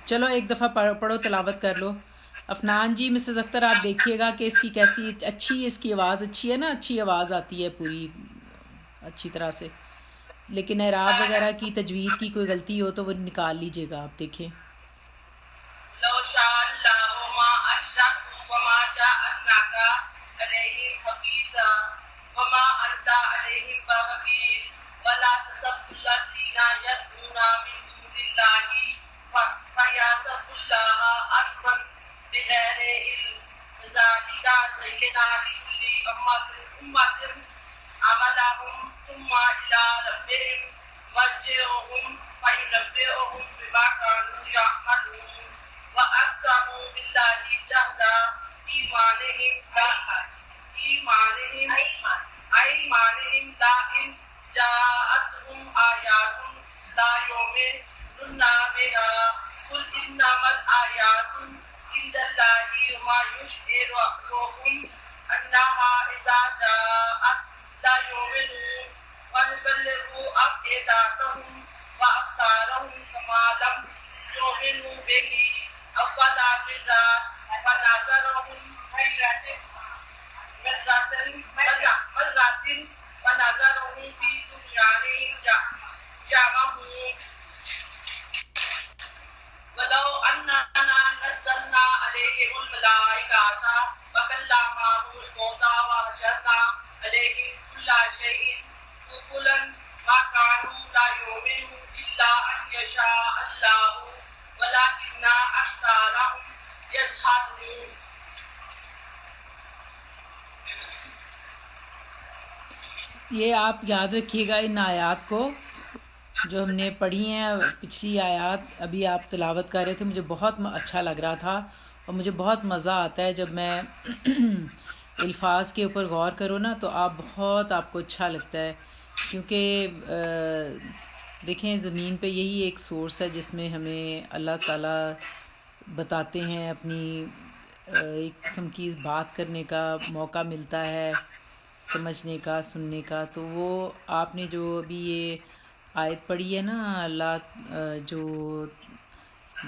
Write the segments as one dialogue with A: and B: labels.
A: چلو ایک دفعہ پڑھو، تلاوت کر لو۔ افنان جی، مسز اختر آپ دیکھیے گا کہ اس کی کیسی اچھی، اس کی آواز اچھی ہے نا، اچھی آواز آتی ہے پوری اچھی طرح سے، لیکن اعراب وغیرہ کی تجوید کی کوئی غلطی ہو تو وہ نکال لیجئے گا، آپ دیکھیں۔
B: لو شاء اللہ ما اشرکوا وما جعلناک علیہم حفیظا وما انت علیہم بوکیل ولا تسبوا الذین یدعون من دون اللہ فیحسبوا اللہ عدوا بغیر علم ذلک زینا لکل امۃ عملهم ثم إلى ربهم مرجعهم فينبئهم بما كانوا يعملون وأقسموا بالله جهد أيمانهم لئن جاءتهم آيات لا يؤمنون بها قل إنما الآيات عند الله وما يشعرهم أنها إذا جاءت لا يؤمنون ونبلغ أفئدتهم وأبصارهم كما لم يؤمنوا به أول مرة ونذرهم مرة ونذرهم في طغيانهم يعمهون ولو أننا نزلنا عليهم الملائكة وكلمهم الموتى وحشرنا عليهم كل شيء قبلا ما كانوا لا يؤمنون إلا أن يشاء الله ولكن أكثرهم يجهلون۔
A: یہ آپ یاد رکھیے گا ان آیات کو جو ہم نے پڑھی ہیں، پچھلی آیات ابھی آپ تلاوت کر رہے تھے، مجھے بہت اچھا لگ رہا تھا، اور مجھے بہت مزہ آتا ہے جب میں الفاظ کے اوپر غور کروں نا، تو آپ کو اچھا لگتا ہے، کیونکہ دیکھیں زمین پہ یہی ایک سورس ہے جس میں ہمیں اللہ تعالیٰ بتاتے ہیں، اپنی ایک قسم کی بات کرنے کا موقع ملتا ہے، سمجھنے کا، سننے کا۔ تو وہ آپ نے جو ابھی یہ آیت پڑھی ہے نا، اللہ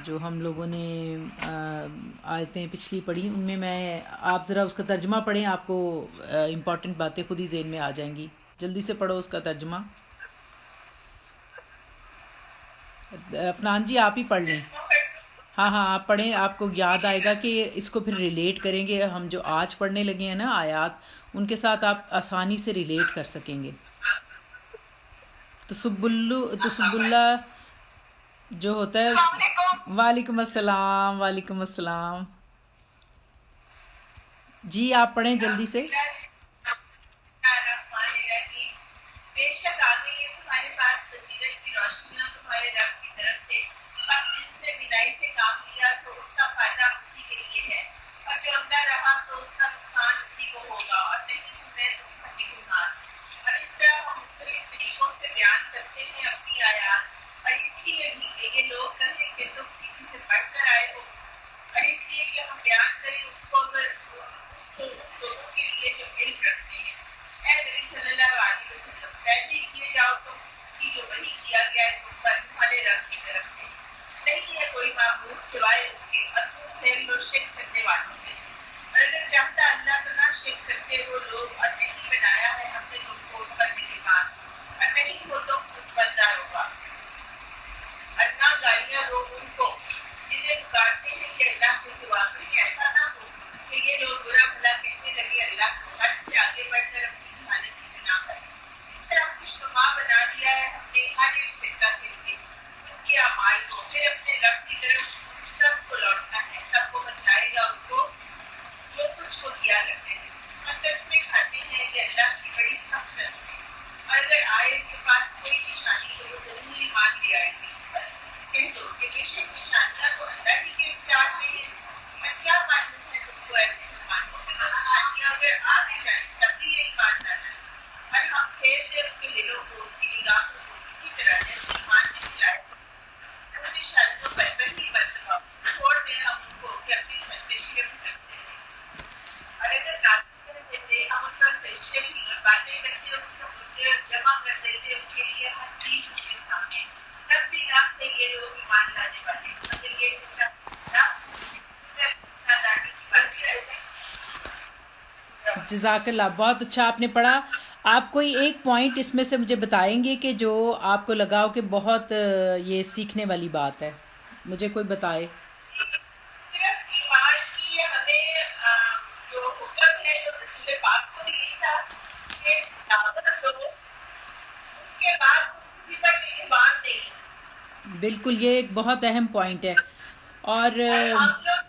A: جو ہم لوگوں نے آیتیں پچھلی پڑھی، ان میں آپ ذرا اس کا ترجمہ پڑھیں، آپ کو امپورٹنٹ باتیں خود ہی ذہن میں آ جائیں گی۔ جلدی سے پڑھو اس کا ترجمہ۔ افنان جی آپ ہی پڑھ لیں۔ ہاں آپ پڑھیں، آپ کو یاد آئے گا کہ اس کو پھر ریلیٹ کریں گے، ہم جو آج پڑھنے لگے ہیں نا آیات، ان کے ساتھ آپ آسانی سے ریلیٹ کر سکیں گے۔ تصب اللہ جو ہوتا ہے، وعلیکم السلام، وعلیکم السلام جی، آپ پڑھیں جلدی سے۔
B: بے شک آ گئی ہے تمہارے پاس بصیرت کی روشنیاں تمہارے رب کی طرف سے، بس جس نے بینائی سے کام لیا تو اس کا فائدہ اسی کے لیے ہے، اور جو اندر رہا تو اس کا نقصان اسی کو ہوگا، اور نہیں تمہیں تم پھٹی گمراہ۔ اور اس طرح ہم مختلف طریقوں سے بیان کرتے ہیں اپنی آیات، اور اس لیے بھی کہ یہ لوگ کہیں کہ تم کسی سے پڑھ کر آئے ہو، اور اس لیے کہ ہم بیان کریں اس کو اگر اس لوگوں کے لیے جو علم رکھتے ہیں۔ اے نبی صلی اللہ علیہ وسلم، پیروی کیے جاؤ تم کی جو وحی کیا گیا ہے تم پر تمہارے رب کی طرف سے، نہیں ہے کوئی معبود سوائے اس کے، اور تم پھر لو شرک کرنے والوں سے۔ اور اگر چاہتا اللہ تعالیٰ شرک کرتے ہو لوگ، اور نہیں بنایا ہے ہم نے تم کو اس پر نگہبان، اور نہیں ہو تو خود بردار ہوگا، اور نہ گالیاں دو ان کو جنہیں پکارتے ہیں کہ اللہ کے سوا، کہیں ایسا نہ ہو کہ یہ لوگ برا بھلا کہنے لگے اللہ کو حد سے آگے بڑھ کر اپنی حالت کی بنا پر۔ اس طرح خوشنما بنا دیا ہے ہم نے ہر ایک فرقہ کے لیے ان کے اعمال کو، پھر اپنے رب کی طرف سب کو لوٹنا ہے، سب کو بتلائے گا ان کو جو کچھ وہ کیا کرتے ہیں۔ ہم قسمیں کھاتے ہیں یہ اللہ کی بڑی سخت ہے، اور اگر آئے ان کے پاس کوئی نشانی تو وہ ضرور ایمان لے آئیں گے اس پر۔ کہہ دو کہ بے شک نشانیاں تو اللہ ہی کے اختیار میں ہیں، اور کیا معلوم ہے تم کو اے مسلمانوں کہ وہ نشانیاں اگر آ بھی جائیں تب بھی یہ ایمان نہ لائیں، اور ہم پھیر دے ان کے دلوں کو، اس کی نگاہوں کو اسی طرح جیسے ایمان نہیں لائے، ان نشانیوں پر وہی برتوا
A: جزاک اللہ، بہت اچھا آپ نے پڑھا. آپ کوئی ایک پوائنٹ اس میں سے مجھے بتائیں گے کہ جو آپ کو لگا ہو کہ بہت یہ سیکھنے والی بات ہے؟ مجھے کوئی بتائے.
B: صرف ایمان کی ہمیں جو حکم ہے جو رسول پاک کو بھی تھا کہ دعوت دو، اس کے بعد کسی پر ایمان نہیں.
A: بالکل، یہ ایک بہت اہم پوائنٹ ہے. اور
B: ہم لوگ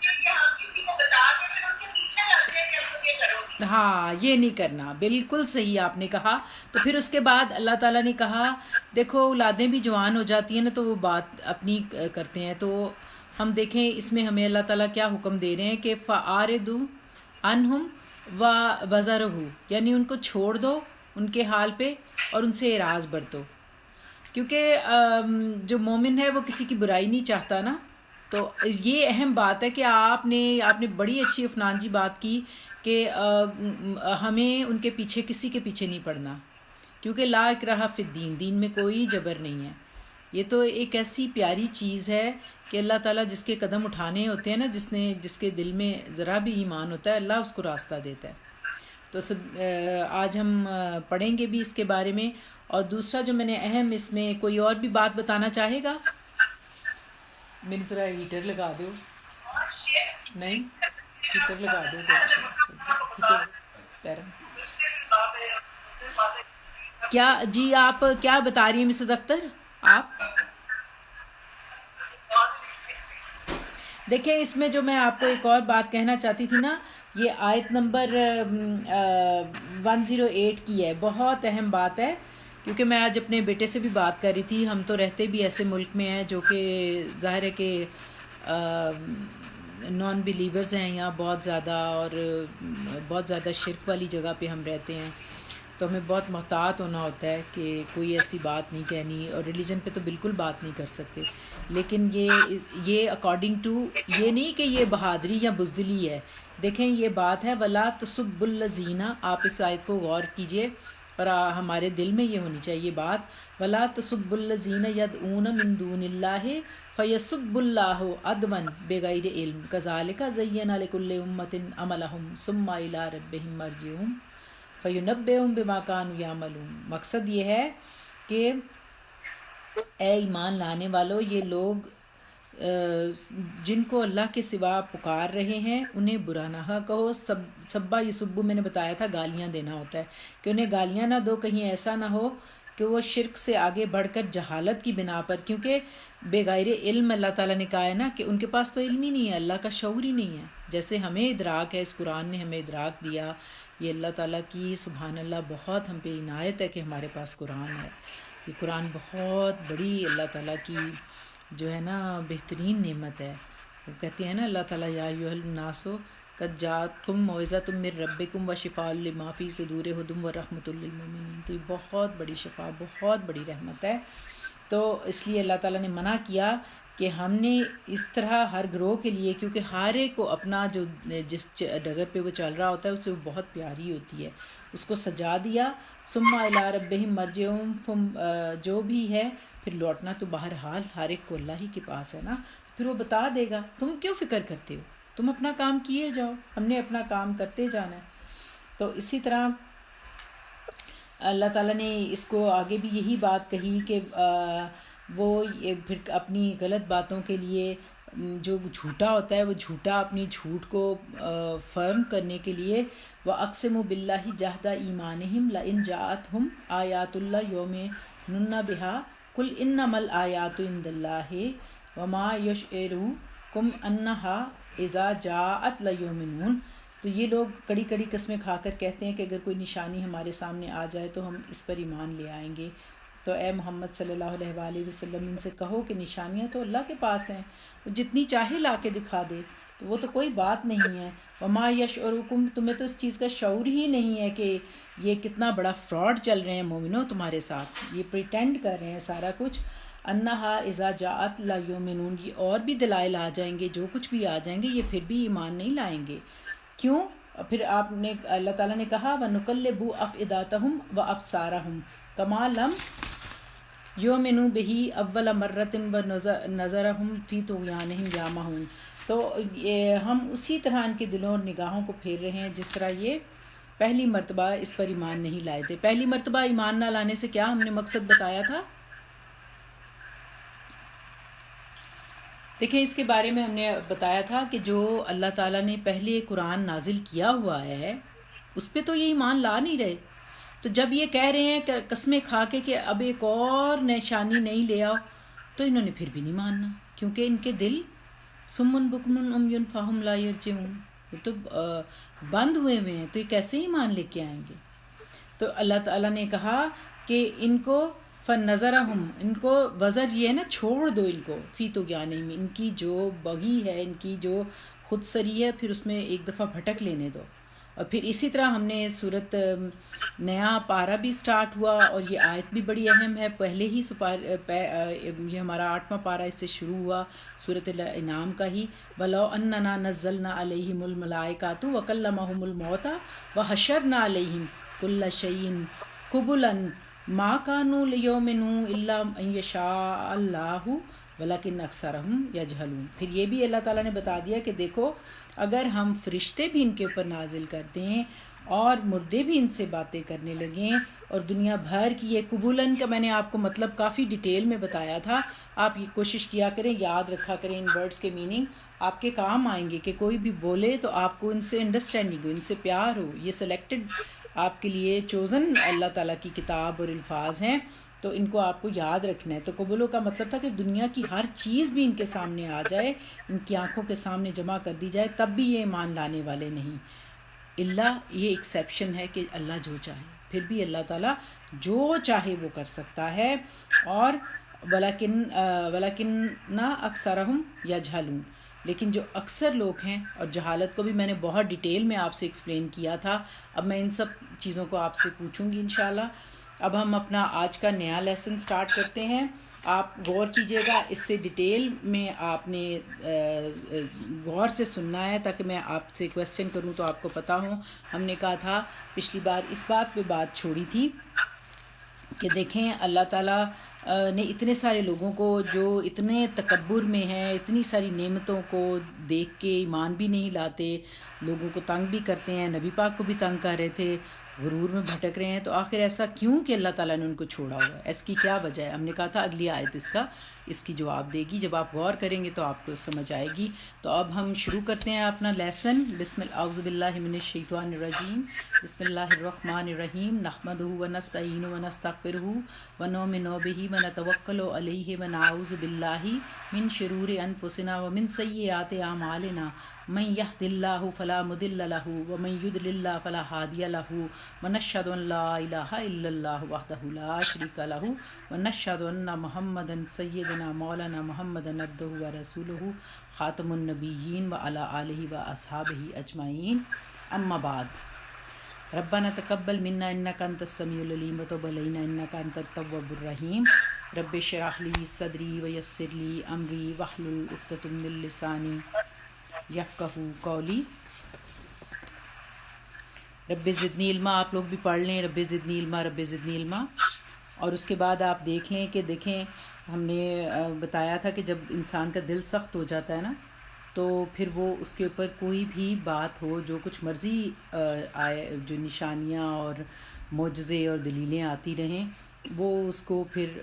B: کہ ہم کسی کو بتا کے پھر اس کے پیچھے لگتے ہیں کہ ہم تو یہ کرو گے.
A: ہاں، یہ نہیں کرنا، بالکل صحیح آپ نے کہا. تو پھر اس کے بعد اللہ تعالیٰ نے کہا دیکھو اولادیں بھی جوان ہو جاتی ہیں نا تو وہ بات اپنی کرتے ہیں. تو ہم دیکھیں اس میں ہمیں اللہ تعالیٰ کیا حکم دے رہے ہیں کہ فَأَعْرِضُ عَنْهُمْ وَبَذَرْهُ، یعنی ان کو چھوڑ دو ان کے حال پہ اور ان سے اعراض برتو. کیونکہ جو مومن ہے وہ کسی کی برائی نہیں چاہتا نا. تو یہ اہم بات ہے کہ آپ نے بڑی اچھی عفنان جی بات کی کہ ہمیں ان کے پیچھے کسی کے پیچھے نہیں پڑنا، کیونکہ لا اکراہ فی الدین، دین میں کوئی جبر نہیں ہے. یہ تو ایک ایسی پیاری چیز ہے کہ اللہ تعالیٰ جس کے قدم اٹھانے ہوتے ہیں نا، جس کے دل میں ذرا بھی ایمان ہوتا ہے، اللہ اس کو راستہ دیتا ہے. تو آج ہم پڑھیں گے بھی اس کے بارے میں. اور دوسرا جو میں نے اہم اس میں کوئی اور بھی بات بتانا چاہے گا؟ میری ذرا ہیٹر لگا دو. نہیں، ہیٹر لگا دو. کیا جی آپ کیا بتا رہی ہیں مسز اختر؟ آپ دیکھیں اس میں جو میں آپ کو ایک اور بات کہنا چاہتی تھی نا، یہ آیت نمبر 108 کی ہے، بہت اہم بات ہے. کیونکہ میں آج اپنے بیٹے سے بھی بات کر رہی تھی، ہم تو رہتے بھی ایسے ملک میں ہیں جو کہ ظاہر ہے کہ نان بلیورز ہیں یہاں بہت زیادہ، اور بہت زیادہ شرک والی جگہ پہ ہم رہتے ہیں. تو ہمیں بہت محتاط ہونا ہوتا ہے کہ کوئی ایسی بات نہیں کہنی، اور ریلیجن پہ تو بالکل بات نہیں کر سکتے. لیکن یہ اکارڈنگ ٹو یہ نہیں کہ یہ بہادری یا بزدلی ہے. دیکھیں یہ بات ہے وَلَا تَسُبُّ الَّذِينَ، آپ اس آیت کو غور کیجئے اور ہمارے دل میں یہ ہونی چاہیے بات. وَلَا تَسُبُّ الَّذِينَ يَدْعُونَ مِن دُونِ اللَّهِ فَيَسُبُّ اللَّهَ عَدْوًا بِغَيْرِ عِلْمٍ كَذَلِكَ زَيَّنَ لِكُلِّ أُمَّةٍ عَمَلَهُمْ ثُمَّ إِلَىٰ رَبِّهِمْ مَرْجِعُهُمْ فَيُنَبِّئُهُم بِمَا كَانُوا يَعْمَلُونَ. مقصد یہ ہے کہ اے ایمان لانے والو، یہ لوگ جن کو اللہ کے سوا پکار رہے ہیں انہیں برا نہ کہو. سبا یسبو میں نے بتایا تھا گالیاں دینا ہوتا ہے، کہ انہیں گالیاں نہ دو، کہیں ایسا نہ ہو کہ وہ شرک سے آگے بڑھ کر جہالت کی بنا پر، کیونکہ بغیر علم اللہ تعالیٰ نے کہا ہے نا کہ ان کے پاس تو علم ہی نہیں ہے، اللہ کا شعور ہی نہیں ہے. جیسے ہمیں ادراک ہے، اس قرآن نے ہمیں ادراک دیا، یہ اللہ تعالیٰ کی سبحان اللہ بہت ہم پہ عنایت ہے کہ ہمارے پاس قرآن ہے. یہ قرآن بہت بڑی اللہ تعالیٰ کی جو ہے نا بہترین نعمت ہے. وہ کہتے ہیں نا اللہ تعالیٰ یا ایھا الناس قد جاءتکم موعظۃ من ربکم وشفاء لما فی صدور ھدی ورحمۃ للمؤمنین. تو یہ بہت بڑی شفا، بہت بڑی رحمت ہے. تو اس لیے اللہ تعالیٰ نے منع کیا کہ ہم نے اس طرح ہر گروہ کے لیے، کیونکہ ہر ایک کو اپنا جو جس ڈگر پہ وہ چل رہا ہوتا ہے اسے وہ بہت پیاری ہوتی ہے، اس کو سجا دیا. ثم الی ربہم مرجعہم، جو بھی ہے پھر لوٹنا تو بہرحال ہر ایک کو اللہ ہی کے پاس ہے نا. پھر وہ بتا دے گا. تم کیوں فکر کرتے ہو، تم اپنا کام کیے جاؤ، ہم نے اپنا کام کرتے جانا ہے. تو اسی طرح اللہ تعالیٰ نے اس کو آگے بھی یہی بات کہی کہ وہ پھر اپنی غلط باتوں کے لیے جو جھوٹا ہوتا ہے وہ جھوٹا اپنی جھوٹ کو فرم کرنے کے لیے وَأَقْسِمُوا بِاللَّهِ جَهْدَ إِيمَانِهِمْ لَإِنْ جَاءَتْهُمْ آيَاتُ اللَّهِ يُؤْمِنُونَ بِهَا قُلْ إِنَّمَا الْآيَاتُ عِندَ اللَّهِ وَمَا يُشْعِرُكُمْ أَنَّهَا إِذَا جَاءَتْ لَيُؤْمِنُونَ. تو یہ لوگ کڑی کڑی قسمیں کھا کر کہتے ہیں کہ اگر کوئی نشانی ہمارے سامنے آ جائے تو ہم اس پر ایمان لے آئیں گے. تو اے محمد صلی اللہ علیہ وآلہ وسلم ان سے کہو کہ نشانیاں تو اللہ کے پاس ہیں، وہ جتنی چاہے لا کے دکھا دے، تو وہ تو کوئی بات نہیں ہے. وما یشعرکم، تمہیں تو اس چیز کا شعور ہی نہیں ہے کہ یہ کتنا بڑا فراڈ چل رہے ہیں مومنوں تمہارے ساتھ، یہ پریٹینڈ کر رہے ہیں سارا کچھ. انہا اذا جاءت لا یؤمنون، یہ اور بھی دلائل آ جائیں گے، جو کچھ بھی آ جائیں گے یہ پھر بھی ایمان نہیں لائیں گے. کیوں؟ پھر آپ نے اللہ تعالیٰ نے کہا وَنُقَلِّبُ أَفْئِدَتَهُمْ وَأَبْصَارَهُمْ كَمَا لَمْ يُؤْمِنُوا بِهِ أَوَّلَ مَرَّةٍ وَنَذَرُهُمْ فِي طُغْيَانِهِمْ يَعْمَهُونَ. تو ہم اسی طرح ان کے دلوں اور نگاہوں کو پھیر رہے ہیں جس طرح یہ پہلی مرتبہ اس پر ایمان نہیں لائے تھے. پہلی مرتبہ ایمان نہ لانے سے کیا ہم نے مقصد بتایا تھا؟ دیکھیں اس کے بارے میں ہم نے بتایا تھا کہ جو اللہ تعالیٰ نے پہلے قرآن نازل کیا ہوا ہے اس پہ تو یہ ایمان لا نہیں رہے. تو جب یہ کہہ رہے ہیں کہ قسمیں کھا کے کہ اب ایک اور نشانی نہیں لے آؤ، تو انہوں نے پھر بھی نہیں ماننا، کیونکہ ان کے دل سمن بکمن عمیٌ فہم لا یرجعون، یہ تو بند ہوئے ہوئے ہیں، تو یہ کیسے ایمان لے کے آئیں گے؟ تو اللہ تعالیٰ نے کہا کہ ان کو فنظرہم، ان کو وزر یہ ہے نا، چھوڑ دو ان کو فی طغیانہم، ان کی جو بغی ہے، ان کی جو خود سری ہے، پھر اس میں ایک دفعہ بھٹک لینے دو. اور پھر اسی طرح ہم نے صورت نیا پارہ بھی سٹارٹ ہوا، اور یہ آیت بھی بڑی اہم ہے. پہلے ہی یہ ہمارا 8واں پارہ اس سے شروع ہوا صورت الانعام کا ہی. وَلَوْ أَنَّنَا نَزَّلْنَا عَلَيْهِمُ الْمَلَائِكَةَ وَكَلَّمَهُمُ الْمَوْتَى وَحَشَرْنَا عَلَيْهِمْ كُلَّ شَيْءٍ قُبُلًا مَا كَانُوا لِيُؤْمِنُوا إِلَّا أَن يَشَاءَ اللَّهُ وَلَكِنَّ أَكْثَرَهُمْ يَجْهَلُونَ. پھر یہ بھی اللہ تعالیٰ نے بتا دیا کہ دیکھو اگر ہم فرشتے بھی ان کے اوپر نازل کر دیں اور مردے بھی ان سے باتیں کرنے لگیں، اور دنیا بھر کی یہ قبولن کا میں نے آپ کو مطلب کافی ڈیٹیل میں بتایا تھا، آپ یہ کوشش کیا کریں، یاد رکھا کریں ان ورڈز کے میننگ، آپ کے کام آئیں گے. کہ کوئی بھی بولے تو آپ کو ان سے انڈرسٹینڈنگ ہو، ان سے پیار ہو. یہ سلیکٹڈ آپ کے لیے چوزن اللہ تعالیٰ کی کتاب اور الفاظ ہیں، تو ان کو آپ کو یاد رکھنا ہے. تو قبولوں کا مطلب تھا کہ دنیا کی ہر چیز بھی ان کے سامنے آ جائے، ان کی آنکھوں کے سامنے جمع کر دی جائے، تب بھی یہ ایمان لانے والے نہیں. اللہ یہ ایکسیپشن ہے کہ اللہ جو چاہے، پھر بھی اللہ تعالیٰ جو چاہے وہ کر سکتا ہے. اور وَلَكِنَّ أَكْثَرَهُمْ يَجْهَلُونَ، لیکن جو اکثر لوگ ہیں، اور جہالت کو بھی میں نے بہت ڈیٹیل میں آپ سے ایکسپلین کیا تھا. اب میں ان سب چیزوں کو آپ سے پوچھوں گی انشاءاللہ. اب ہم اپنا آج کا نیا لیسن سٹارٹ کرتے ہیں. آپ غور کیجئے گا، اس سے ڈیٹیل میں آپ نے غور سے سننا ہے تاکہ میں آپ سے کویسچن کروں تو آپ کو پتہ ہو. ہم نے کہا تھا پچھلی بار اس بات پہ بات چھوڑی تھی کہ دیکھیں اللہ تعالیٰ نے اتنے سارے لوگوں کو جو اتنے تکبر میں ہیں، اتنی ساری نعمتوں کو دیکھ کے ایمان بھی نہیں لاتے، لوگوں کو تنگ بھی کرتے ہیں، نبی پاک کو بھی تنگ کر رہے تھے، غرور میں بھٹک رہے ہیں. تو آخر ایسا کیوں کہ اللہ تعالیٰ نے ان کو چھوڑا ہوا ہے؟ اس کی کیا وجہ ہے؟ ہم نے کہا تھا اگلی آیت اس کی جواب دے گی. جب آپ غور کریں گے تو آپ کو سمجھ آئے گی. تو اب ہم شروع کرتے ہیں اپنا لیسن. اعوذ باللہ من الشیطان الرجیم، بسم اللہ الرحمن الرحیم. نحمدہ ونستعینہ ونستغفرہ ونؤمن بہ ونتوکل علیہ ونعوذ باللہ من شرور انفسنا ومن سیئات اعمالنا. من یہد اللہ فلا مضل لہ ومن یضلل فلا ہادی لہ ونشہد ان لا الہ الا اللہ وحدہ لا شریک لہ ونشہد ان محمدا سیدنا مولانا محمدا عبدہ ورسولہ خاتم النبیین وعلی آلہ واصحابہ اجمعین. اما بعد، ربنا تقبل منا انک انت السمیع العلیم وتب علینا انک انت التواب الرحیم. رب اشرح لی صدری ویسر لی امری واحلل عقدۃ من لسانی یفقہوا قولی. رب زدنی علما، آپ لوگ بھی پڑھ لیں، رب زدنی علما، رب زدنی علما. اور اس کے بعد آپ دیکھ لیں کہ دیکھیں ہم نے بتایا تھا کہ جب انسان کا دل سخت ہو جاتا ہے نا، تو پھر وہ اس کے اوپر کوئی بھی بات ہو، جو کچھ مرضی آئے، جو نشانیاں اور معجزے اور دلیلیں آتی رہیں، وہ اس کو پھر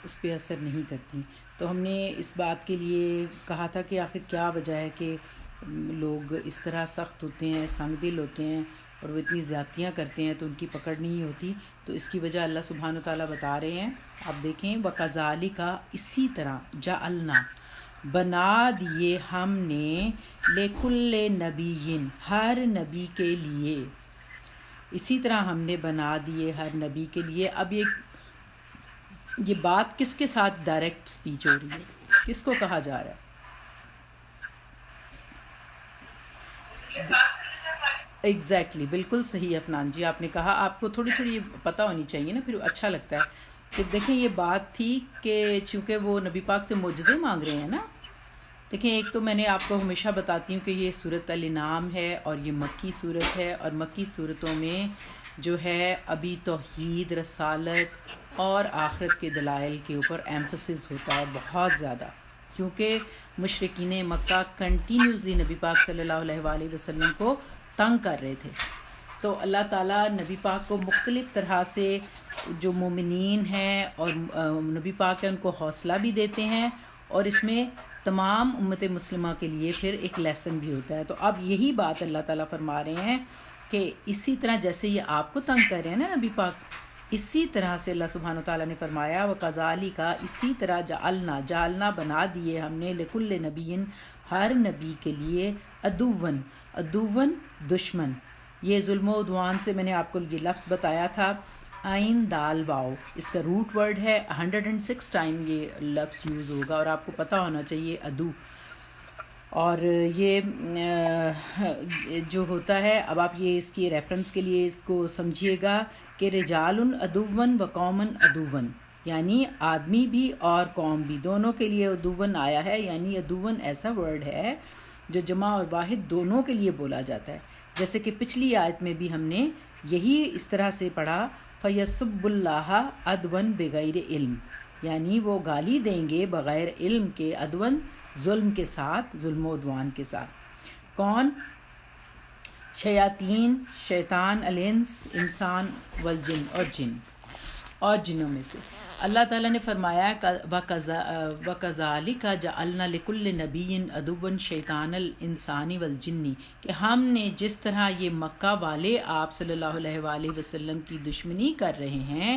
A: اس پہ اثر نہیں کرتی. تو ہم نے اس بات کے لیے کہا تھا کہ آخر کیا وجہ ہے کہ لوگ اس طرح سخت ہوتے ہیں، سنگ دل ہوتے ہیں، اور وہ اتنی زیادتیاں کرتے ہیں تو ان کی پکڑ نہیں ہوتی. تو اس کی وجہ اللہ سبحانہ وتعالیٰ بتا رہے ہیں. آپ دیکھیں وَكَذَلِكَ، اسی طرح جعلنا، بنا دیے ہم نے، لِكُلِّ نَبِيٍّ، ہر نبی کے لیے، اسی طرح ہم نے بنا دیے ہر نبی کے لیے. اب یہ بات کس کے ساتھ ڈائریکٹ سپیچ ہو رہی ہے؟ کس کو کہا جا رہا ہے؟ ایگزیکٹلی، بالکل صحیح افنان جی، آپ نے کہا. آپ کو تھوڑی تھوڑی پتہ ہونی چاہیے نا، پھر اچھا لگتا ہے. کہ دیکھیں یہ بات تھی کہ چونکہ وہ نبی پاک سے معجزے مانگ رہے ہیں نا. دیکھیں ایک تو میں نے آپ کو ہمیشہ بتاتی ہوں کہ یہ صورت الانعام ہے اور یہ مکی صورت ہے، اور مکی صورتوں میں جو ہے ابھی توحید، رسالت اور آخرت کے دلائل کے اوپر ایمفسس ہوتا ہے بہت زیادہ، کیونکہ مشرکین مکہ کنٹینیوسلی نبی پاک صلی اللہ علیہ وآلہ وسلم کو تنگ کر رہے تھے. تو اللہ تعالیٰ نبی پاک کو مختلف طرح سے جو مومنین ہیں اور نبی پاک ہیں ان کو حوصلہ بھی دیتے ہیں، اور اس میں تمام امت مسلمہ کے لیے پھر ایک لیسن بھی ہوتا ہے۔ تو اب یہی بات اللہ تعالیٰ فرما رہے ہیں کہ اسی طرح جیسے یہ آپ کو تنگ کر رہے ہیں نا نبی پاک، اسی طرح سے اللہ سبحانہ وتعالیٰ نے فرمایا وَكَذَلِكَ، اسی طرح جعلنا بنا دیے ہم نے لِكُلِّ نَبِيٍّ، ہر نبی کے لیے عدوًّا دشمن۔ یہ ظلم و عدوان سے میں نے آپ کو یہ لفظ بتایا تھا، عین دال واو، اس کا روٹ ورڈ ہے، 106 ٹائم یہ لفظ یوز ہوگا، اور آپ کو پتہ ہونا چاہیے عدو۔ اور یہ جو ہوتا ہے، اب آپ یہ اس کی ریفرنس کے لیے اس کو سمجھیے گا کہ رجال عدوًا و قوم عدوًا، یعنی آدمی بھی اور قوم بھی دونوں کے لیے عدوًا آیا ہے، یعنی عدوًا ایسا ورڈ ہے جو جمع اور واحد دونوں کے لیے بولا جاتا ہے۔ جیسے کہ پچھلی آیت میں بھی ہم نے یہی اس طرح سے پڑھا، فَيَسُبُّ اللَّهَ عَدْوًا بِغَيْرِ علم، یعنی وہ گالی دیں گے بغیر علم کے، عدوًا ظلم کے ساتھ، ظلم و عدوان کے ساتھ۔ کون؟ شیاطین، شیطان، الانس، انسان، والجن، اور جن، اور جنوں میں سے۔ اللہ تعالیٰ نے فرمایا وَكَذَلِكَ جَعَلْنَا لِكُلِّ نَبِيٍّ عَدُوًّا شَيْطَانَ الْإِنسَانِ وَالْجِنِّ، کہ ہم نے جس طرح یہ مکہ والے آپ صلی اللہ علیہ وآلہ وسلم کی دشمنی کر رہے ہیں،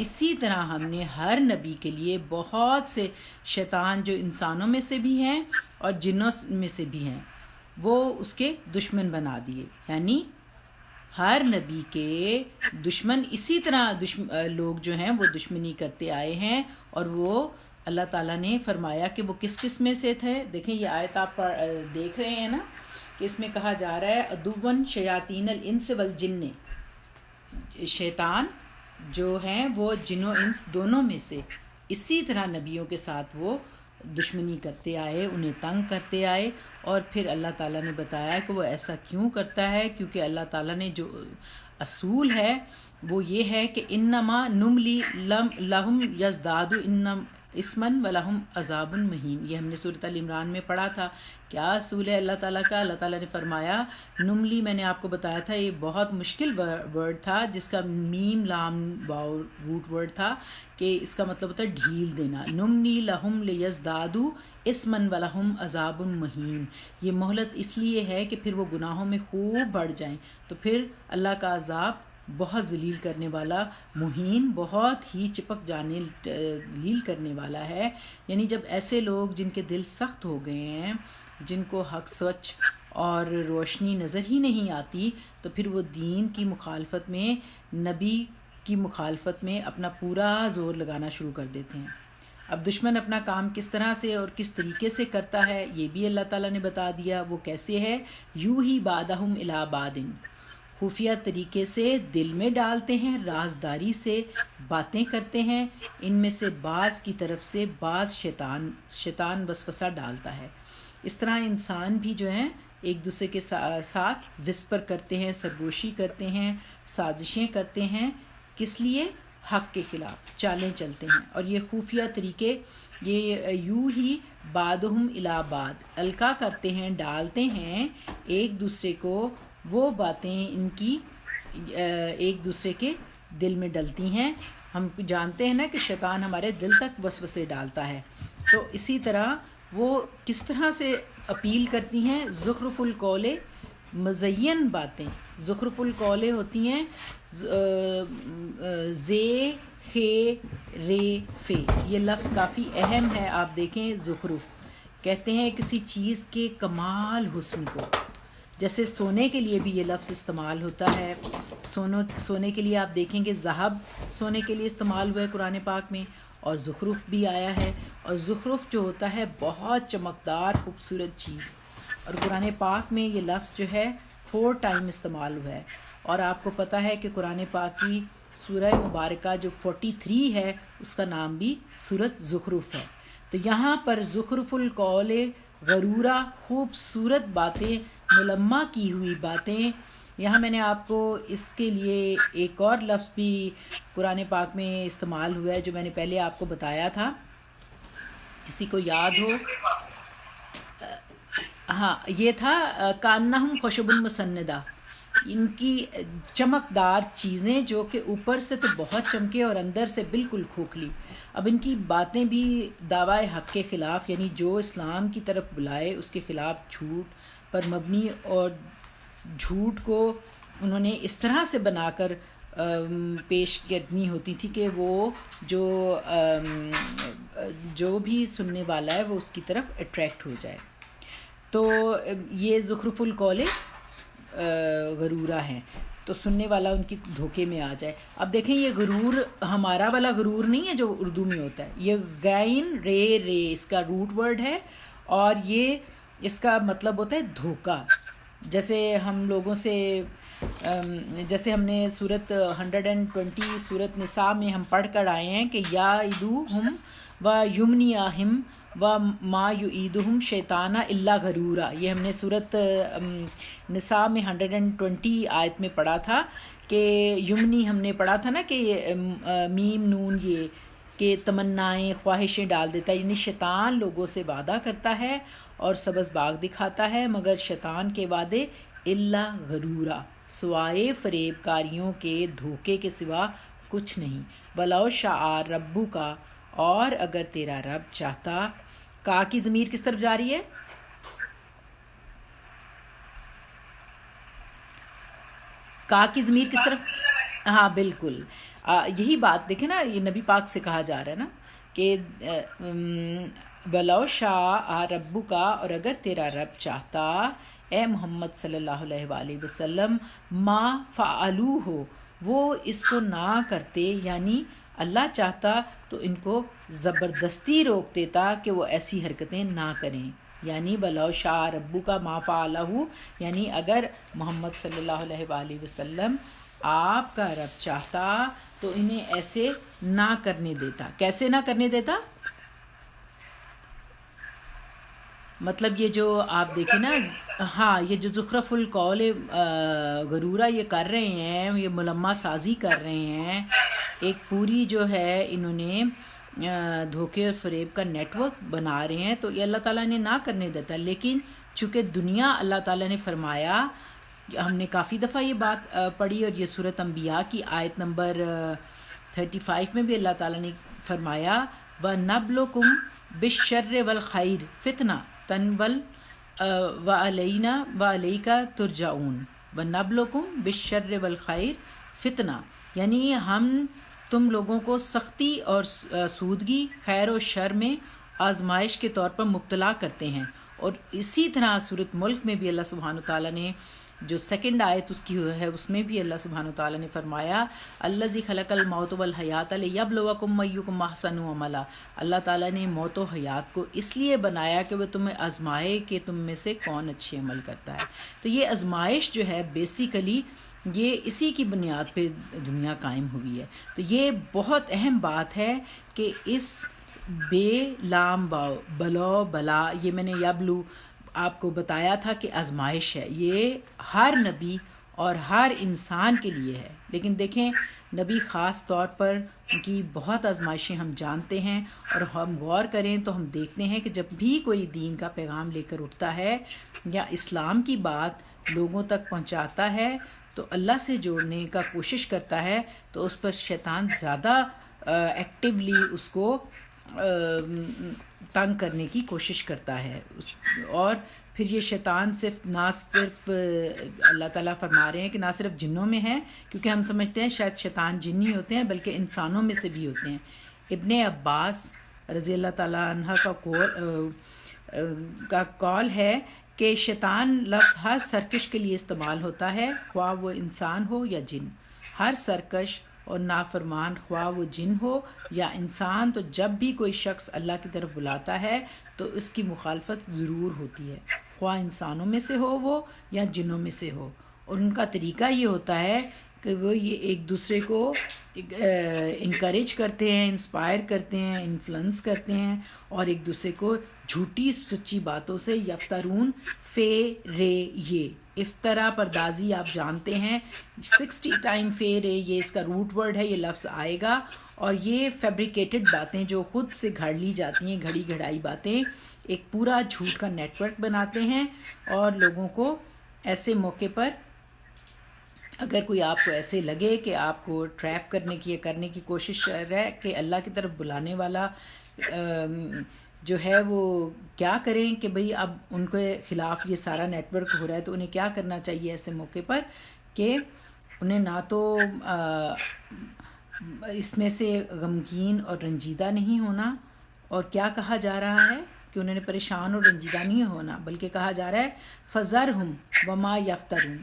A: اسی طرح ہم نے ہر نبی کے لیے بہت سے شیطان جو انسانوں میں سے بھی ہیں اور جنوں میں سے بھی ہیں، وہ اس کے دشمن بنا دیے۔ یعنی ہر نبی کے دشمن اسی طرح لوگ جو ہیں وہ دشمنی کرتے آئے ہیں، اور وہ اللہ تعالیٰ نے فرمایا کہ وہ کس کس میں سے تھے۔ دیکھیں یہ آیت آپ دیکھ رہے ہیں نا کہ اس میں کہا جا رہا ہے عدوًا شیاطین الانس والجن، شیطان جو ہیں وہ جن و انس دونوں میں سے اسی طرح نبیوں کے ساتھ وہ دشمنی کرتے آئے، انہیں تنگ کرتے آئے، اور پھر اللہ تعالیٰ نے بتایا کہ وہ ایسا کیوں کرتا ہے، کیونکہ اللہ تعالیٰ نے جو اصول ہے وہ یہ ہے کہ انما نملی لہم یزدادوا اسمن ولہم عذاب مہین، یہ ہم نے سورۃ ال عمران میں پڑھا تھا۔ کیا اصول ہے اللہ تعالیٰ کا؟ اللہ تعالیٰ نے فرمایا نملی، میں نے آپ کو بتایا تھا یہ بہت مشکل ورڈ تھا جس کا میم لام واو روٹ ورڈ تھا، کہ اس کا مطلب ہوتا ہے ڈھیل دینا۔ نملی لہم لیزدادوا اسمن ولہم عذاب مہین، یہ مہلت اس لیے ہے کہ پھر وہ گناہوں میں خوب بڑھ جائیں، تو پھر اللہ کا عذاب بہت ذلیل کرنے والا، مہین بہت ہی چپک جانے ذلیل کرنے والا ہے۔ یعنی جب ایسے لوگ جن کے دل سخت ہو گئے ہیں، جن کو حق سچ اور روشنی نظر ہی نہیں آتی، تو پھر وہ دین کی مخالفت میں، نبی کی مخالفت میں اپنا پورا زور لگانا شروع کر دیتے ہیں۔ اب دشمن اپنا کام کس طرح سے اور کس طریقے سے کرتا ہے یہ بھی اللہ تعالیٰ نے بتا دیا، وہ کیسے ہے، یوں ہی بعدہم الی بعد، خفیہ طریقے سے دل میں ڈالتے ہیں، رازداری سے باتیں کرتے ہیں، ان میں سے بعض کی طرف سے بعض شیطان وسوسہ ڈالتا ہے۔ اس طرح انسان بھی جو ہیں ایک دوسرے کے ساتھ وسپر کرتے ہیں، سرگوشی کرتے ہیں، سازشیں کرتے ہیں، کس لیے؟ حق کے خلاف چالیں چلتے ہیں۔ اور یہ خفیہ طریقے، یہ یوں ہی بعدہم الی بعد، القا کرتے ہیں، ڈالتے ہیں ایک دوسرے کو وہ باتیں ان کی ایک دوسرے کے دل میں ڈلتی ہیں۔ ہم جانتے ہیں نا کہ شیطان ہمارے دل تک وسوسے ڈالتا ہے، تو اسی طرح وہ کس طرح سے اپیل کرتی ہیں، زخرف القول، مزین باتیں، زخرف القول ہوتی ہیں زے خے رے فے، یہ لفظ کافی اہم ہے، آپ دیکھیں زخرف کہتے ہیں کسی چیز کے کمال حسن کو، جیسے سونے کے لیے بھی یہ لفظ استعمال ہوتا ہے، سونے کے لیے آپ دیکھیں گے ذہب سونے کے لیے استعمال ہوا ہے قرآن پاک میں، اور زخرف بھی آیا ہے، اور زخرف جو ہوتا ہے بہت چمکدار خوبصورت چیز، اور قرآن پاک میں یہ لفظ جو ہے 4 ٹائم استعمال ہوا ہے۔ اور آپ کو پتہ ہے کہ قرآن پاک کی سورہ مبارکہ جو 43 ہے اس کا نام بھی سورۃ زخرف ہے۔ تو یہاں پر زخرف القول، غرورہ، خوبصورت باتیں، ملمہ کی ہوئی باتیں، یہاں میں نے آپ کو اس کے لیے ایک اور لفظ بھی قرآن پاک میں استعمال ہوا ہے جو میں نے پہلے آپ کو بتایا تھا، کسی کو یاد ہو؟ ہاں، یہ تھا کانہم خشب مسندہ، ان کی چمکدار چیزیں جو کہ اوپر سے تو بہت چمکے اور اندر سے بالکل کھوکھلی. اب ان کی باتیں بھی دعوی حق کے خلاف، یعنی جو اسلام کی طرف بلائے اس کے خلاف جھوٹ پر مبنی، اور جھوٹ کو انہوں نے اس طرح سے بنا کر پیش کرنی ہوتی تھی کہ وہ جو بھی سننے والا ہے وہ اس کی طرف اٹریکٹ ہو جائے. تو یہ زخرف القول غرورہ ہیں، تو سننے والا ان کی دھوکے میں آ جائے. اب دیکھیں یہ غرور ہمارا والا غرور نہیں ہے جو اردو میں ہوتا ہے، یہ غین رے اس کا روٹ ورڈ ہے، اور یہ اس کا مطلب ہوتا ہے دھوکہ. جیسے ہم لوگوں سے جیسے ہم نے سورت 120 سورت نساء میں ہم پڑھ کر آئے ہیں کہ یعدہم و یمنیہم و ما یعیدہم شیطان الا غرورا. یہ ہم نے سورت نساء میں 120 آیت میں پڑھا تھا کہ یمنی ہم نے پڑھا تھا نا کہ میم نون یہ کہ تمنائیں خواہشیں ڈال دیتا ہے، یعنی شیطان لوگوں سے وعدہ کرتا ہے اور سبز باغ دکھاتا ہے، مگر شیطان کے وعدے الا غرورا، سوائے فریب کاریوں کے دھوکے کے سوا کچھ نہیں. ولو شاء ربو کا، اور اگر تیرا رب چاہتا. کا کی ضمیر کس طرف جا رہی ہے؟ کا کی ضمیر کس طرف؟ ہاں بالکل، یہی بات دیکھیں نا، یہ نبی پاک سے کہا جا رہا ہے نا کہ ولو شاء ربو کا، اور اگر تیرا رب چاہتا اے محمد صلی اللہ علیہ وآلہ وسلم، ما فعلو ہو، وہ اس کو نہ کرتے، یعنی اللہ چاہتا تو ان کو زبردستی روک دیتا کہ وہ ایسی حرکتیں نہ کریں. یعنی ولو شاء ربو کا ما فعلہ، یعنی اگر محمد صلی اللہ علیہ وآلہ وسلم آپ کا رب چاہتا تو انہیں ایسے نہ کرنے دیتا. کیسے نہ کرنے دیتا؟ مطلب یہ جو آپ دیکھیں نا، ہاں یہ جو زخرف القول غرورہ یہ کر رہے ہیں، یہ ملمہ سازی کر رہے ہیں، ایک پوری جو ہے انہوں نے دھوکے اور فریب کا نیٹ ورک بنا رہے ہیں، تو یہ اللہ تعالیٰ نے نہ کرنے دیتا. لیکن چونکہ دنیا اللہ تعالیٰ نے فرمایا، ہم نے کافی دفعہ یہ بات پڑھی، اور یہ سورۃ انبیاء کی آیت نمبر 35 میں بھی اللہ تعالیٰ نے فرمایا وَنَبْلُكُمْ بِالشَّرِّ وَالْخَيْرِ فِتْنَةً وَعَلَيْنَا وَعَلَيْكَ تُرْجَعُونَ. وَنَبْلُكُمْ بِالشَّرِّ وَالْخَيْرِ فِتْنَةً، یعنی ہم تم لوگوں کو سختی اور سودگی، خیر و شر میں آزمائش کے طور پر مبتلا کرتے ہیں. اور اسی طرح سورۃ ملک میں بھی اللہ سبحانہ تعالیٰ نے جو سیکنڈ آیت اس کی ہے، اس میں بھی اللہ سبحانہ تعالیٰ نے فرمایا الذی خلق الموت والحیات لیبلوکم ایکم احسن عملا. اللہ تعالیٰ نے موت و حیات کو اس لیے بنایا کہ وہ تمہیں آزمائے کہ تم میں سے کون اچھے عمل کرتا ہے. تو یہ آزمائش جو ہے بیسیکلی یہ اسی کی بنیاد پہ دنیا قائم ہوئی ہے. تو یہ بہت اہم بات ہے کہ اس بے لام باؤ بلو بلا، یہ میں نے یبلو آپ کو بتایا تھا کہ آزمائش ہے، یہ ہر نبی اور ہر انسان کے لیے ہے. لیکن دیکھیں نبی خاص طور پر ان کی بہت آزمائشیں ہم جانتے ہیں، اور ہم غور کریں تو ہم دیکھتے ہیں کہ جب بھی کوئی دین کا پیغام لے کر اٹھتا ہے یا اسلام کی بات لوگوں تک پہنچاتا ہے تو اللہ سے جوڑنے کا کوشش کرتا ہے، تو اس پر شیطان زیادہ ایکٹیولی اس کو تنگ کرنے کی کوشش کرتا ہے. اور پھر یہ شیطان نہ صرف اللہ تعالیٰ فرما رہے ہیں کہ نہ صرف جنوں میں ہے، کیونکہ ہم سمجھتے ہیں شاید شیطان جنی ہوتے ہیں، بلکہ انسانوں میں سے بھی ہوتے ہیں. ابن عباس رضی اللہ تعالیٰ عنہ کا قول ہے کہ شیطان لفظ ہر سرکش کے لیے استعمال ہوتا ہے، خواہ وہ انسان ہو یا جن. ہر سرکش اور نافرمان خواہ وہ جن ہو یا انسان، تو جب بھی کوئی شخص اللہ کی طرف بلاتا ہے تو اس کی مخالفت ضرور ہوتی ہے، خواہ انسانوں میں سے ہو وہ یا جنوں میں سے ہو. اور ان کا طریقہ یہ ہوتا ہے کہ وہ یہ ایک دوسرے کو انکریج کرتے ہیں، انسپائر کرتے ہیں، انفلوئنس کرتے ہیں، اور ایک دوسرے کو جھوٹی سچی باتوں سے یفترون فے رے، یہ افطرا پردازی آپ جانتے ہیں 60 ٹائم فے رے، یہ اس کا روٹ ورڈ ہے، یہ لفظ آئے گا. اور یہ فیبریکیٹڈ باتیں جو خود سے گھڑ لی جاتی ہیں، گھڑی گھڑائی باتیں، ایک پورا جھوٹ کا نیٹ ورک بناتے ہیں اور لوگوں کو ایسے موقع پر اگر کوئی آپ کو ایسے لگے کہ آپ کو ٹریپ کرنے کی کوشش کر رہا ہے کہ اللہ کی طرف بلانے والا جو ہے وہ کیا کریں کہ بھئی اب ان کے خلاف یہ سارا نیٹ ورک ہو رہا ہے، تو انہیں کیا کرنا چاہیے ایسے موقع پر کہ انہیں نہ تو اس میں سے غمگین اور رنجیدہ نہیں ہونا، اور کیا کہا جا رہا ہے کہ انہوں نے پریشان اور رنجیدہ نہیں ہونا، بلکہ کہا جا رہا ہے فَذَرْهُمْ وَمَا يَفْتَرُونَ،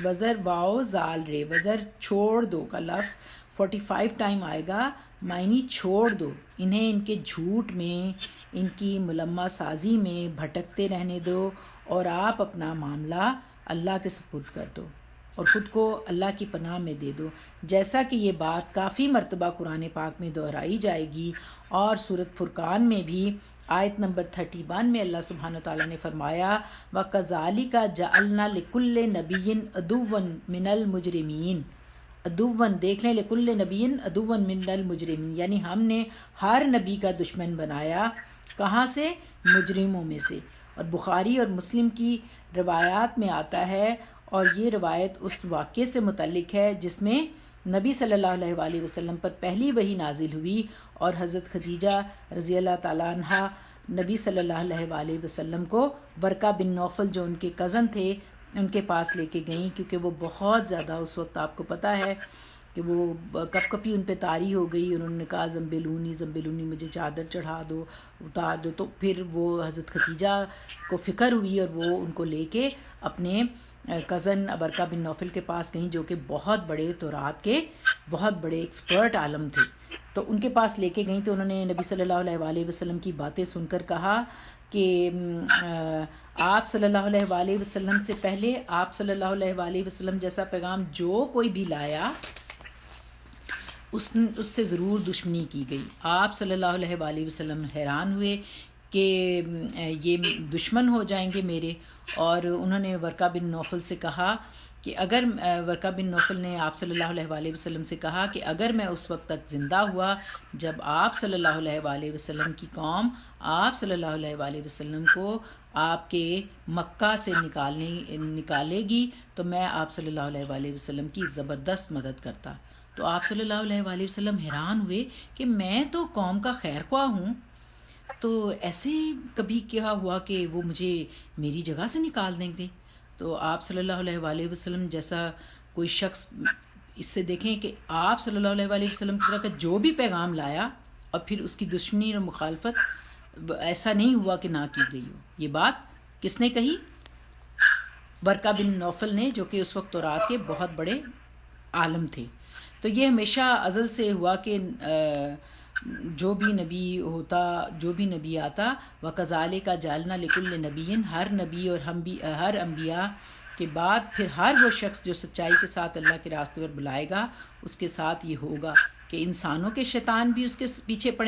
A: وزر واؤ زال رے، وزر چھوڑ دو کا لفظ 45 ٹائم آئے گا، معنی چھوڑ دو انہیں، ان کے جھوٹ میں، ان کی ملمہ سازی میں بھٹکتے رہنے دو، اور آپ اپنا معاملہ اللہ کے سپرد کر دو اور خود کو اللہ کی پناہ میں دے دو، جیسا کہ یہ بات کافی مرتبہ قرآن پاک میں دہرائی جائے گی، اور سورۃ فرقان میں بھی آیت نمبر 31 میں اللہ سبحانہ وتعالیٰ نے فرمایا وَكَذَلِكَ جَعَلْنَا لِكُلِّ نَبِيٍّ عَدُوًّا مِنَ الْمُجْرِمِينَ، عدوًّا دیکھ لیں، لِكُلِّ نَبِيٍّ عَدُوًّا مِنَ الْمُجْرِمِينَ، یعنی ہم نے ہر نبی کا دشمن بنایا، کہاں سے؟ مجرموں میں سے۔ اور بخاری اور مسلم کی روایات میں آتا ہے، اور یہ روایت اس واقعے سے متعلق ہے جس میں نبی صلی اللہ علیہ وآلہ وسلم پر پہلی وحی نازل ہوئی، اور حضرت خدیجہ رضی اللہ تعالیٰ عنہ نبی صلی اللہ علیہ وآلہ وسلم کو ورقہ بن نوفل جو ان کے کزن تھے ان کے پاس لے کے گئیں، کیونکہ وہ بہت زیادہ اس وقت آپ کو پتہ ہے کہ وہ کپ کپی ان پہ طاری ہو گئی، اور انہوں نے کہا زمبلونی مجھے چادر چڑھا دو، اتار دو، تو پھر وہ حضرت خدیجہ کو فکر ہوئی اور وہ ان کو لے کے اپنے کزن ورقہ بن نوفل کے پاس گئیں، جو کہ بہت بڑے تورات کے بہت بڑے ایکسپرٹ عالم تھے، تو ان کے پاس لے کے گئیں، تو انہوں نے نبی صلی اللہ علیہ وآلہ وسلم کی باتیں سن کر کہا کہ آپ صلی اللہ علیہ وآلہ وسلم سے پہلے آپ صلی اللہ علیہ وآلہ وسلم جیسا پیغام جو کوئی بھی لایا اس سے ضرور دشمنی کی گئی۔ آپ صلی اللہ علیہ وآلہ وسلم حیران ہوئے کہ یہ دشمن ہو جائیں گے میرے، اور انہوں نے ورقہ بن نوفل سے کہا کہ اگر ورقہ بن نوفل نے آپ صلی اللہ علیہ وآلہ وسلم سے کہا کہ اگر میں اس وقت تک زندہ ہوا جب آپ صلی اللہ علیہ وآلہ وسلم کی قوم آپ صلی اللہ علیہ وآلہ وسلم کو آپ کے مکہ سے نکالے گی، تو میں آپ صلی اللہ علیہ وآلہ وسلم کی زبردست مدد کرتا۔ تو آپ صلی اللہ علیہ وآلہ وسلم حیران ہوئے کہ میں تو قوم کا خیر خواہ ہوں، تو ایسے کبھی کیا ہوا کہ وہ مجھے میری جگہ سے نکال دیں گے؟ تو آپ صلی اللہ علیہ وآلہ وسلم جیسا کوئی شخص، اس سے دیکھیں کہ آپ صلی اللہ علیہ وآلہ وسلم کی طرح کا جو بھی پیغام لایا اور پھر اس کی دشمنی اور مخالفت ایسا نہیں ہوا کہ نہ کی گئی ہو۔ یہ بات کس نے کہی؟ ورقہ بن نوفل نے، جو کہ اس وقت تورات کے بہت بڑے عالم تھے۔ تو یہ ہمیشہ ازل سے ہوا کہ جو بھی نبی ہوتا، جو بھی نبی آتا، وَكَذَلِكَ جَعَلْنَا لِكُلِّ نَبِيٍّ، ہر نبی اور ہر انبیاء کے بعد پھر ہر وہ شخص جو سچائی کے ساتھ اللہ کے راستے پر بلائے گا، اس کے ساتھ یہ ہوگا کہ انسانوں کے شیطان بھی اس کے پیچھے پڑیں